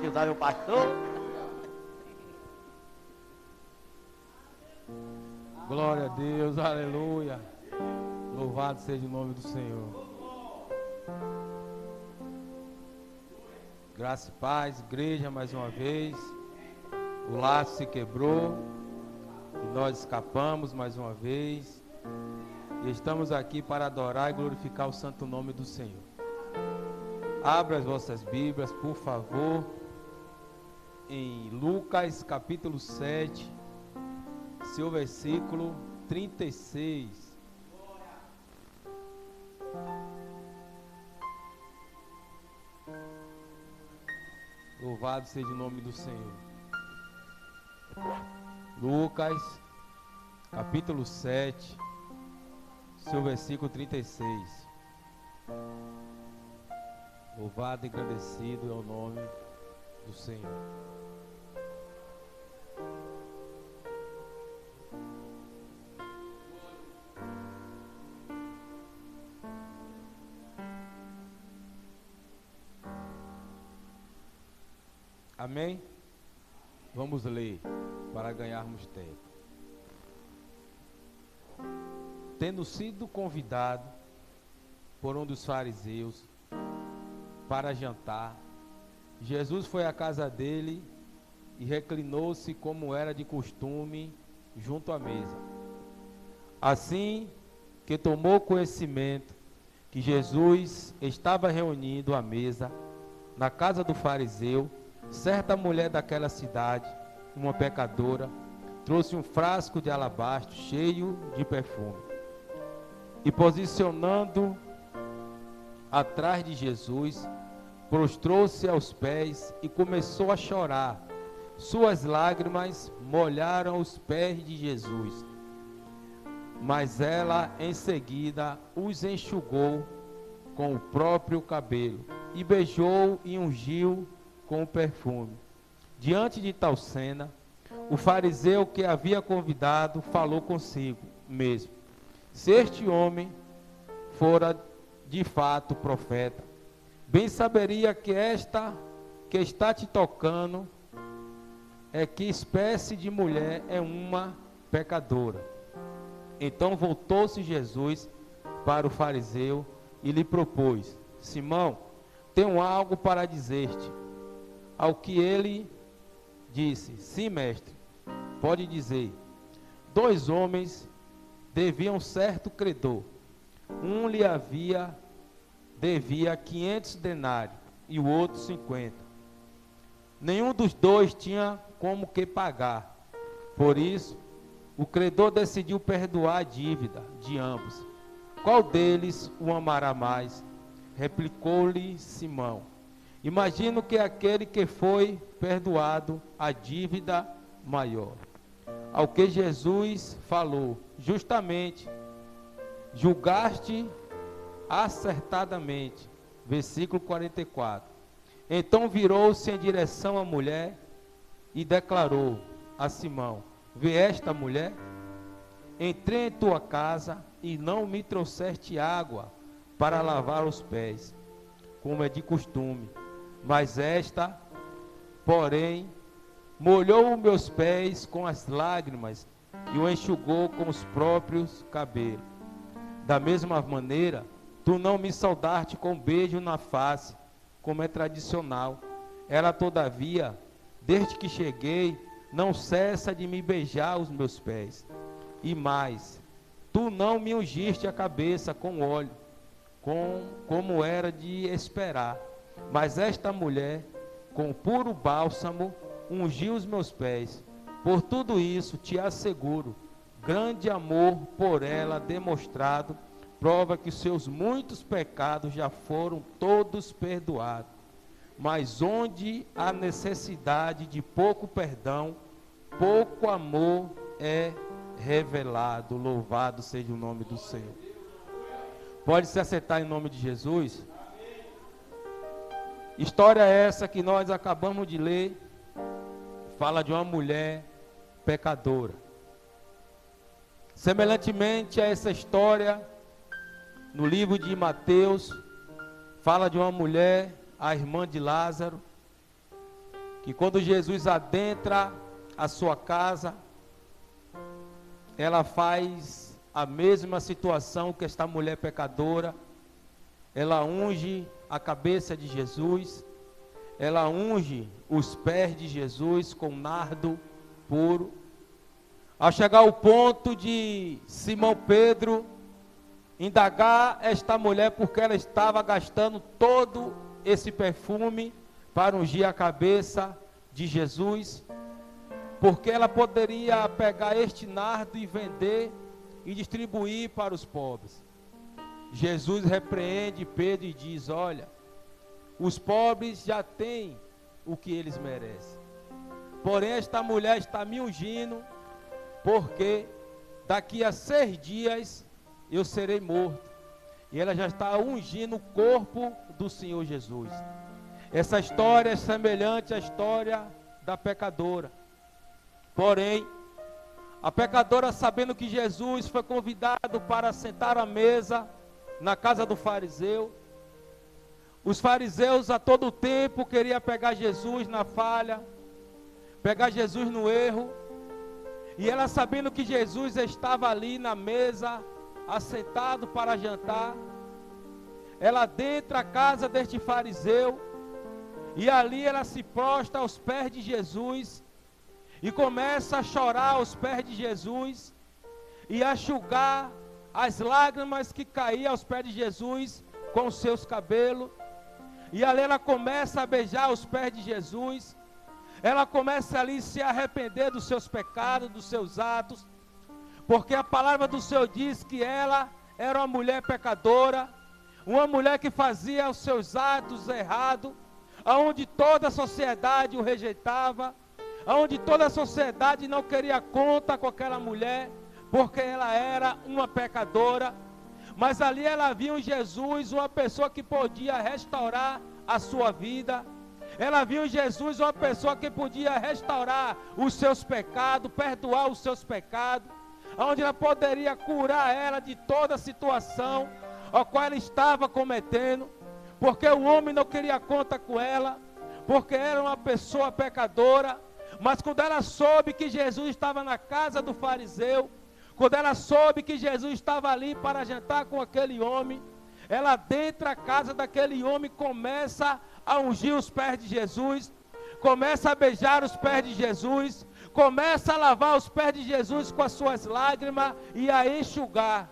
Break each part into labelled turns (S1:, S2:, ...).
S1: que usar meu pastor.
S2: Glória a Deus, aleluia. Louvado seja o nome do Senhor. Graça e paz, igreja, mais uma vez. O laço se quebrou e nós escapamos mais uma vez. E estamos aqui para adorar e glorificar o santo nome do Senhor. Abra as vossas Bíblias, por favor, em Lucas capítulo 7, seu versículo 36. Louvado seja o nome do Senhor. Lucas, capítulo 7, seu versículo 36. Louvado e agradecido é o nome do Senhor. Amém? Vamos ler para ganharmos tempo. Tendo sido convidado por um dos fariseus para jantar, Jesus foi à casa dele e reclinou-se como era de costume junto à mesa. Assim que tomou conhecimento que Jesus estava reunido à mesa na casa do fariseu, certa mulher daquela cidade, uma pecadora, trouxe um frasco de alabastro cheio de perfume e, posicionando atrás de Jesus, prostrou-se aos pés e começou a chorar. Suas lágrimas molharam os pés de Jesus, mas ela em seguida os enxugou com o próprio cabelo e beijou e ungiu com o perfume. Diante de tal cena, o fariseu que havia convidado falou consigo mesmo: se este homem fora de fato profeta, bem saberia que esta que está te tocando que espécie de mulher é uma pecadora. Então voltou-se Jesus para o fariseu e lhe propôs: Simão, tenho algo para dizer-te. Ao que ele disse: sim, mestre, pode dizer. 2 homens deviam certo credor. Um lhe devia 500 denários e o outro 50. Nenhum dos dois tinha como que pagar. Por isso, o credor decidiu perdoar a dívida de ambos. Qual deles o amará mais? Replicou-lhe Simão: imagino que aquele que foi perdoado a dívida maior. Ao que Jesus falou: justamente, julgaste acertadamente. Versículo 44. Então virou-se em direção à mulher e declarou a Simão: vê esta mulher? Entrei em tua casa e não me trouxeste água para lavar os pés, como é de costume. Mas esta, porém, molhou os meus pés com as lágrimas e o enxugou com os próprios cabelos. Da mesma maneira, tu não me saudaste com um beijo na face, como é tradicional. Ela, todavia, desde que cheguei, não cessa de me beijar os meus pés. E mais, tu não me ungiste a cabeça com óleo, como era de esperar. Mas esta mulher, com puro bálsamo, ungiu os meus pés. Por tudo isso, te asseguro, grande amor por ela demonstrado, prova que os seus muitos pecados já foram todos perdoados. Mas onde há necessidade de pouco perdão, pouco amor é revelado. Louvado seja o nome do Senhor. Pode se acertar em nome de Jesus? História essa que nós acabamos de ler, fala de uma mulher pecadora. Semelhantemente a essa história, no livro de Mateus, fala de uma mulher, a irmã de Lázaro, que quando Jesus adentra a sua casa, ela faz a mesma situação que esta mulher pecadora. Ela unge a cabeça de Jesus, ela unge os pés de Jesus com nardo puro. Ao chegar ao ponto de Simão Pedro indagar esta mulher porque ela estava gastando todo esse perfume para ungir a cabeça de Jesus, porque ela poderia pegar este nardo e vender e distribuir para os pobres. Jesus repreende Pedro e diz: olha, os pobres já têm o que eles merecem, porém esta mulher está me ungindo, porque daqui a 6 dias eu serei morto. E ela já está ungindo o corpo do Senhor Jesus. Essa história é semelhante à história da pecadora. Porém, a pecadora, sabendo que Jesus foi convidado para sentar à mesa na casa do fariseu, os fariseus a todo tempo queriam pegar Jesus na falha, pegar Jesus no erro, e ela, sabendo que Jesus estava ali na mesa, assentado para jantar, ela adentra a casa deste fariseu, e ali ela se prostra aos pés de Jesus, e começa a chorar aos pés de Jesus, e a enxugar as lágrimas que caíam aos pés de Jesus com os seus cabelos. E ali ela começa a beijar os pés de Jesus, ela começa ali a se arrepender dos seus pecados, dos seus atos, porque a palavra do Senhor diz que ela era uma mulher pecadora, uma mulher que fazia os seus atos errados, aonde toda a sociedade o rejeitava, aonde toda a sociedade não queria conta com aquela mulher, porque ela era uma pecadora. Mas ali ela viu em Jesus uma pessoa que podia restaurar a sua vida. Ela viu em Jesus uma pessoa que podia restaurar os seus pecados, perdoar os seus pecados, onde ela poderia curar ela de toda a situação a qual ela estava cometendo, porque o homem não queria conta com ela, porque era uma pessoa pecadora. Mas quando ela soube que Jesus estava na casa do fariseu, quando ela soube que Jesus estava ali para jantar com aquele homem, ela adentra a casa daquele homem, começa a ungir os pés de Jesus, começa a beijar os pés de Jesus, começa a lavar os pés de Jesus com as suas lágrimas e a enxugar.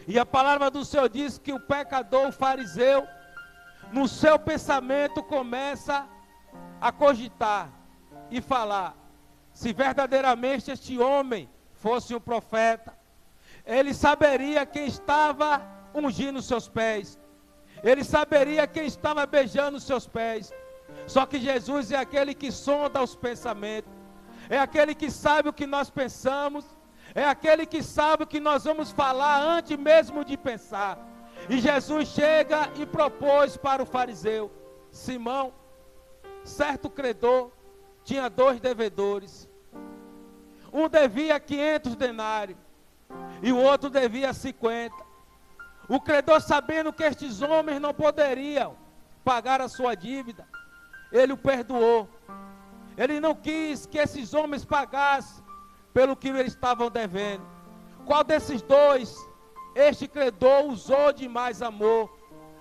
S2: E a palavra do Senhor diz que o pecador, o fariseu, no seu pensamento começa a cogitar e falar: se verdadeiramente este homem fosse um profeta, ele saberia quem estava ungindo os seus pés, ele saberia quem estava beijando os seus pés. Só que Jesus é aquele que sonda os pensamentos, é aquele que sabe o que nós pensamos, é aquele que sabe o que nós vamos falar antes mesmo de pensar. E Jesus chega e propôs para o fariseu: Simão, certo credor tinha 2 devedores. Um devia 500 denários e o outro devia 50. O credor, sabendo que estes homens não poderiam pagar a sua dívida, ele o perdoou. Ele não quis que esses homens pagassem pelo que eles estavam devendo. Qual desses 2 este credor usou de mais amor,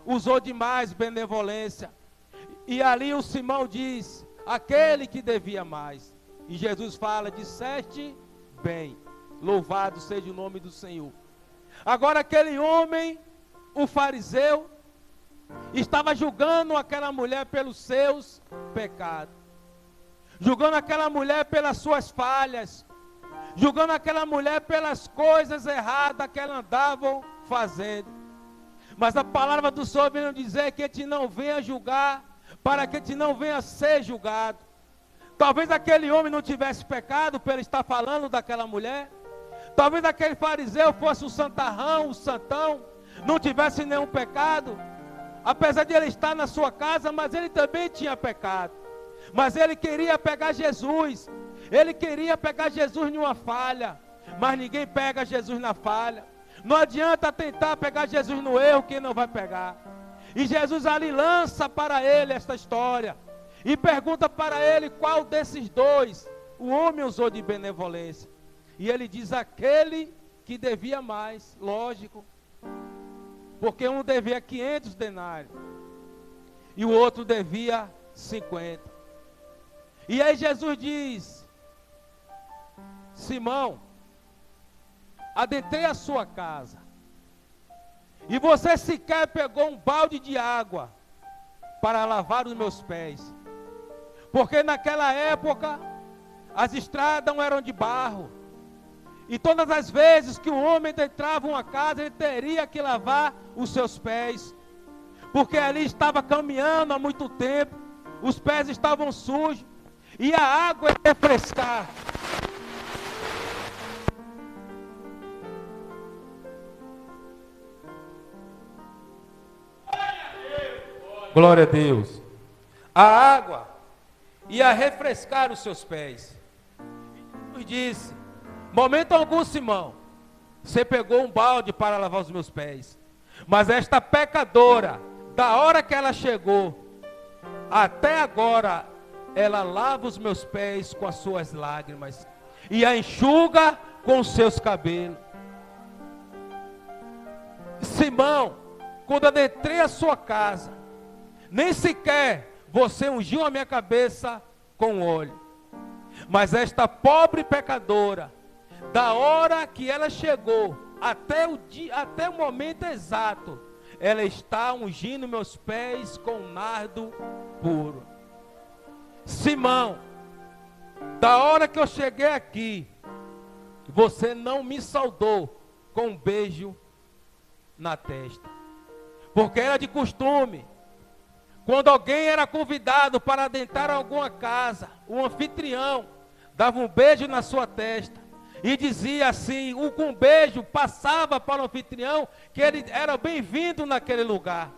S2: usou de mais benevolência? E ali o Simão diz: aquele que devia mais. E Jesus fala: disseste bem, louvado seja o nome do Senhor. Agora aquele homem, o fariseu, estava julgando aquela mulher pelos seus pecados, julgando aquela mulher pelas suas falhas, julgando aquela mulher pelas coisas erradas que ela andava fazendo. Mas a palavra do Senhor vem dizer que a gente não venha julgar, para que a gente não venha ser julgado. Talvez aquele homem não tivesse pecado por ele estar falando daquela mulher. Talvez aquele fariseu fosse o santarrão, o santão, não tivesse nenhum pecado. Apesar de ele estar na sua casa, mas ele também tinha pecado. Mas ele queria pegar Jesus. Ele queria pegar Jesus em uma falha. Mas ninguém pega Jesus na falha. Não adianta tentar pegar Jesus no erro, que não vai pegar. E Jesus ali lança para ele esta história. e pergunta para ele qual desses dois o homem usou de benevolência. E ele diz: aquele que devia mais, lógico, porque um devia 500 denários e o outro devia 50. E aí Jesus diz: Simão, adentrei a sua casa e você sequer pegou um balde de água para lavar os meus pés, porque naquela época as estradas não eram de barro, e todas as vezes que um homem entrava em uma casa, ele teria que lavar os seus pés, porque ali estava caminhando há muito tempo, os pés estavam sujos, e a água ia refrescar. Glória a Deus. A água ia refrescar os seus pés. Jesus disse: momento algum, Simão, você pegou um balde para lavar os meus pés, mas esta pecadora, da hora que ela chegou até agora, ela lava os meus pés com as suas lágrimas e a enxuga com os seus cabelos. Simão, quando eu entrei a sua casa, nem sequer você ungiu a minha cabeça com óleo, mas esta pobre pecadora, da hora que ela chegou até o momento exato, ela está ungindo meus pés com nardo puro. Simão, da hora que eu cheguei aqui, você não me saudou com um beijo na testa, porque era de costume, quando alguém era convidado para adentrar alguma casa, o anfitrião dava um beijo na sua testa e dizia assim, com um beijo passava para o anfitrião que ele era bem-vindo naquele lugar.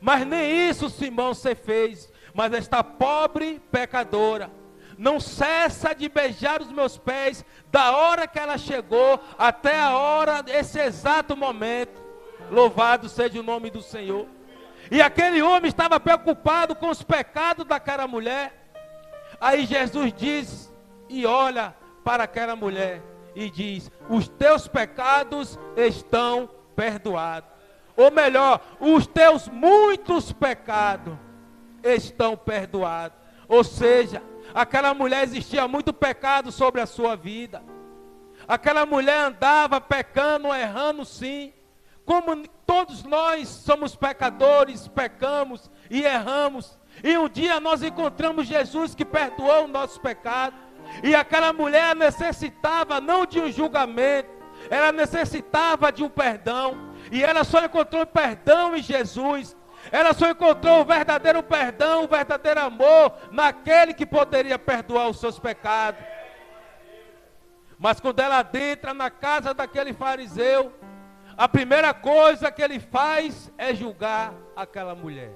S2: Mas nem isso, Simão, você fez. Mas esta pobre pecadora não cessa de beijar os meus pés da hora que ela chegou até a hora, esse exato momento. Louvado seja o nome do Senhor. E aquele homem estava preocupado com os pecados daquela mulher. Aí Jesus diz e olha para aquela mulher e diz: os teus pecados estão perdoados. Ou melhor, os teus muitos pecados estão perdoados. Ou seja, aquela mulher existia muito pecado sobre a sua vida. Aquela mulher andava pecando, errando sim. Como todos nós somos pecadores, pecamos e erramos. E um dia nós encontramos Jesus que perdoou o nosso pecado. E aquela mulher necessitava não de um julgamento, ela necessitava de um perdão. E ela só encontrou perdão em Jesus. Ela só encontrou o verdadeiro perdão, o verdadeiro amor naquele que poderia perdoar os seus pecados. Mas quando ela adentra na casa daquele fariseu, a primeira coisa que ele faz é julgar aquela mulher.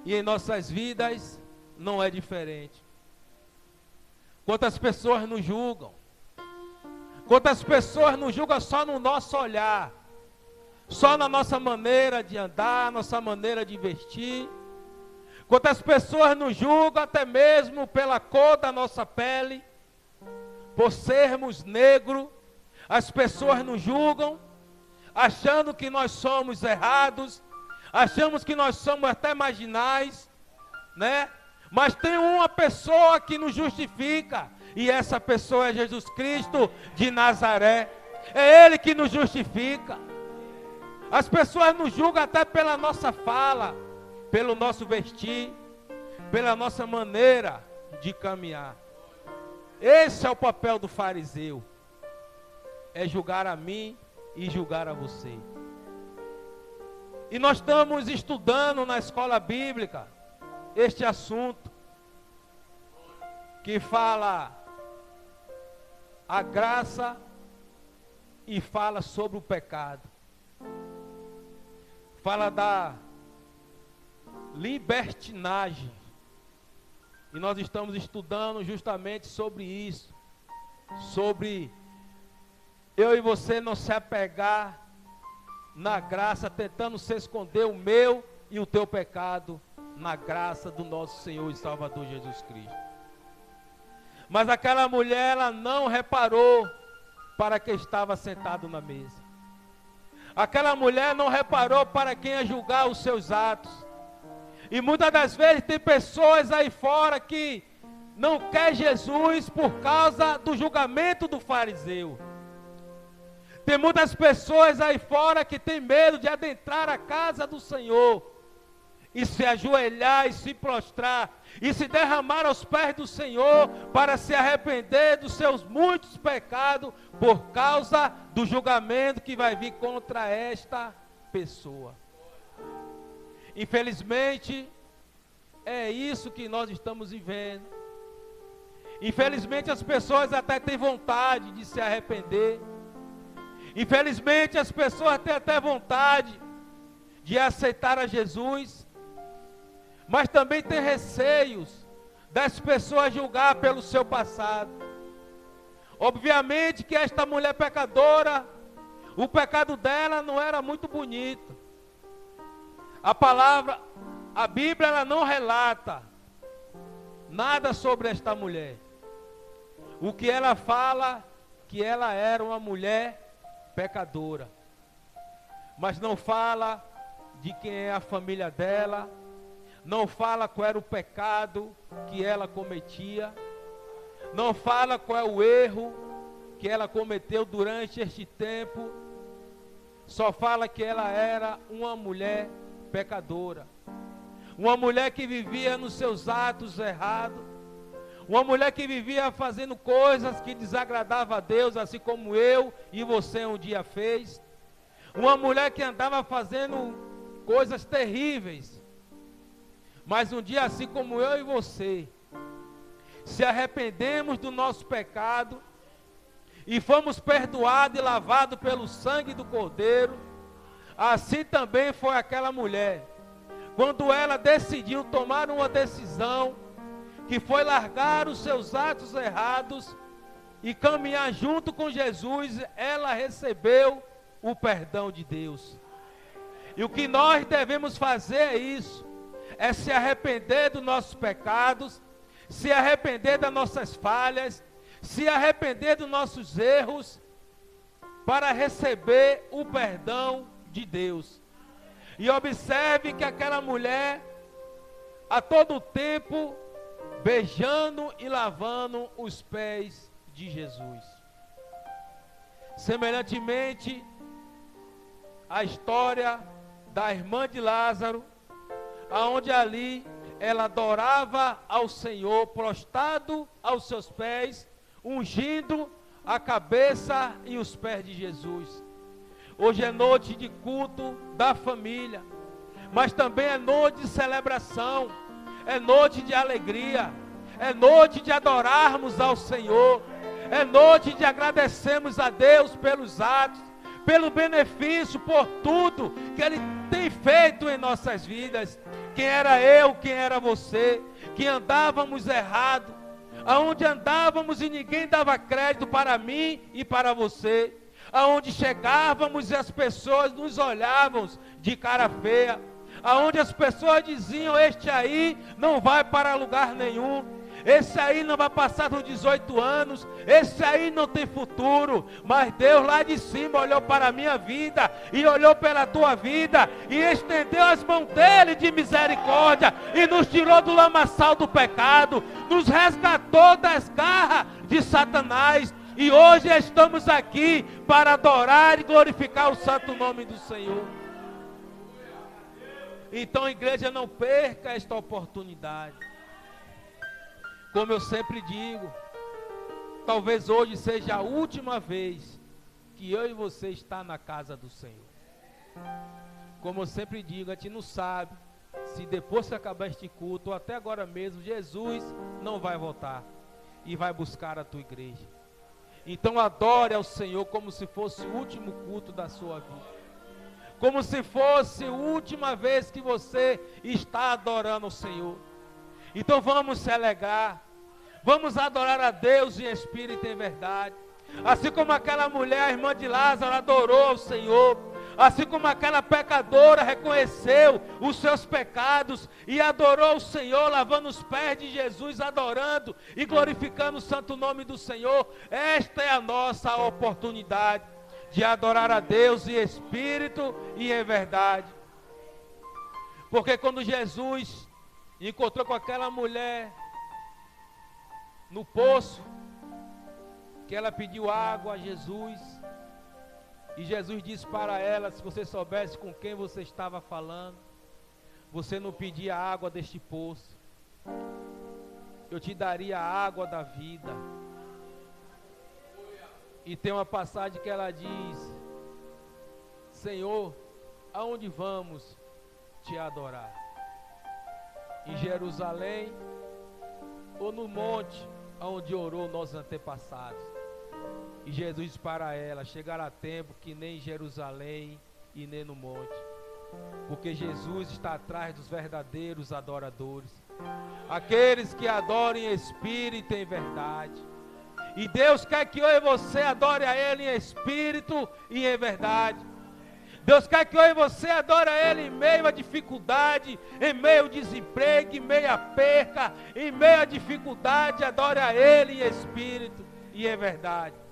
S2: E em nossas vidas não é diferente. Quantas pessoas nos julgam? Quantas pessoas nos julgam só no nosso olhar, só na nossa maneira de andar, nossa maneira de vestir? Quantas pessoas nos julgam até mesmo pela cor da nossa pele, por sermos negros? As pessoas nos julgam, achando que nós somos errados, achamos que nós somos até marginais, né? Mas tem uma pessoa que nos justifica, e essa pessoa é Jesus Cristo de Nazaré. É Ele que nos justifica. As pessoas nos julgam até pela nossa fala, pelo nosso vestir, pela nossa maneira de caminhar. Esse é o papel do fariseu. É julgar a mim e julgar a você. E nós estamos estudando na escola bíblica este assunto que fala a graça e fala sobre o pecado. Fala da libertinagem. E nós estamos estudando justamente sobre isso. Sobre eu e você não se apegar na graça, tentando se esconder o meu e o teu pecado na graça do nosso Senhor e Salvador Jesus Cristo. Mas aquela mulher, ela não reparou para quem estava sentado na mesa. Aquela mulher não reparou para quem ia julgar os seus atos. E muitas das vezes tem pessoas aí fora que não quer Jesus por causa do julgamento do fariseu. Tem muitas pessoas aí fora que tem medo de adentrar a casa do Senhor e se ajoelhar e se prostrar e se derramar aos pés do Senhor para se arrepender dos seus muitos pecados por causa do julgamento que vai vir contra esta pessoa. Infelizmente, é isso que nós estamos vivendo. Infelizmente, as pessoas até têm vontade de se arrepender. Infelizmente, as pessoas têm até vontade de aceitar a Jesus, mas também tem receios das pessoas julgar pelo seu passado. Obviamente que esta mulher pecadora, o pecado dela não era muito bonito. A Bíblia, ela não relata nada sobre esta mulher. O que ela fala, que ela era uma mulher pecadora. Mas não fala de quem é a família dela, não fala qual era o pecado que ela cometia, não fala qual é o erro que ela cometeu durante este tempo, só fala que ela era uma mulher pecadora, uma mulher que vivia nos seus atos errados, uma mulher que vivia fazendo coisas que desagradavam a Deus, assim como eu e você um dia fez, uma mulher que andava fazendo coisas terríveis, mas um dia, assim como eu e você, se arrependemos do nosso pecado e fomos perdoados e lavados pelo sangue do Cordeiro, assim também foi aquela mulher, quando ela decidiu tomar uma decisão, que foi largar os seus atos errados e caminhar junto com Jesus, ela recebeu o perdão de Deus. E o que nós devemos fazer é isso, é se arrepender dos nossos pecados, se arrepender das nossas falhas, se arrepender dos nossos erros, para receber o perdão de Deus. E observe que aquela mulher, a todo tempo, beijando e lavando os pés de Jesus. Semelhantemente, a história da irmã de Lázaro, aonde ali ela adorava ao Senhor, prostrado aos seus pés, ungindo a cabeça e os pés de Jesus. Hoje é noite de culto da família, mas também é noite de celebração, é noite de alegria, é noite de adorarmos ao Senhor, é noite de agradecermos a Deus pelos atos, pelo benefício, por tudo que Ele tem feito em nossas vidas. Quem era eu, quem era você, que andávamos errado, aonde andávamos e ninguém dava crédito para mim e para você, aonde chegávamos e as pessoas nos olhavam de cara feia, aonde as pessoas diziam: este aí não vai para lugar nenhum, esse aí não vai passar dos 18 anos, esse aí não tem futuro. Mas Deus lá de cima olhou para a minha vida e olhou pela tua vida e estendeu as mãos dele de misericórdia e nos tirou do lamaçal do pecado, nos resgatou das garras de Satanás, e hoje estamos aqui para adorar e glorificar o santo nome do Senhor. Então, igreja, não perca esta oportunidade. Como eu sempre digo, talvez hoje seja a última vez que eu e você está na casa do Senhor. Como eu sempre digo, a gente não sabe se depois que acabar este culto, ou até agora mesmo, Jesus não vai voltar e vai buscar a tua igreja. Então adore ao Senhor como se fosse o último culto da sua vida, como se fosse a última vez que você está adorando o Senhor. Então vamos se alegrar, vamos adorar a Deus em espírito e em verdade. Assim como aquela mulher, a irmã de Lázaro, adorou ao Senhor, Assim como aquela pecadora reconheceu os seus pecados e adorou o Senhor, lavando os pés de Jesus, adorando e glorificando o santo nome do Senhor. Esta é a nossa oportunidade de adorar a Deus em espírito e em verdade. Porque quando Jesus encontrou com aquela mulher no poço, que ela pediu água a Jesus, e Jesus disse para ela: se você soubesse com quem você estava falando, você não pedia água deste poço, eu te daria a água da vida. E tem uma passagem que ela diz: Senhor, aonde vamos te adorar? Em Jerusalém ou no monte onde orou nossos antepassados? E Jesus disse para ela: chegará tempo que nem em Jerusalém e nem no monte, porque Jesus está atrás dos verdadeiros adoradores, aqueles que adoram em espírito e em verdade. E Deus quer que eu e você adore a Ele em espírito e em verdade. Deus quer que eu e você adore a Ele em meio à dificuldade, em meio ao desemprego, em meio à perca, em meio à dificuldade, adore a Ele em espírito e em verdade.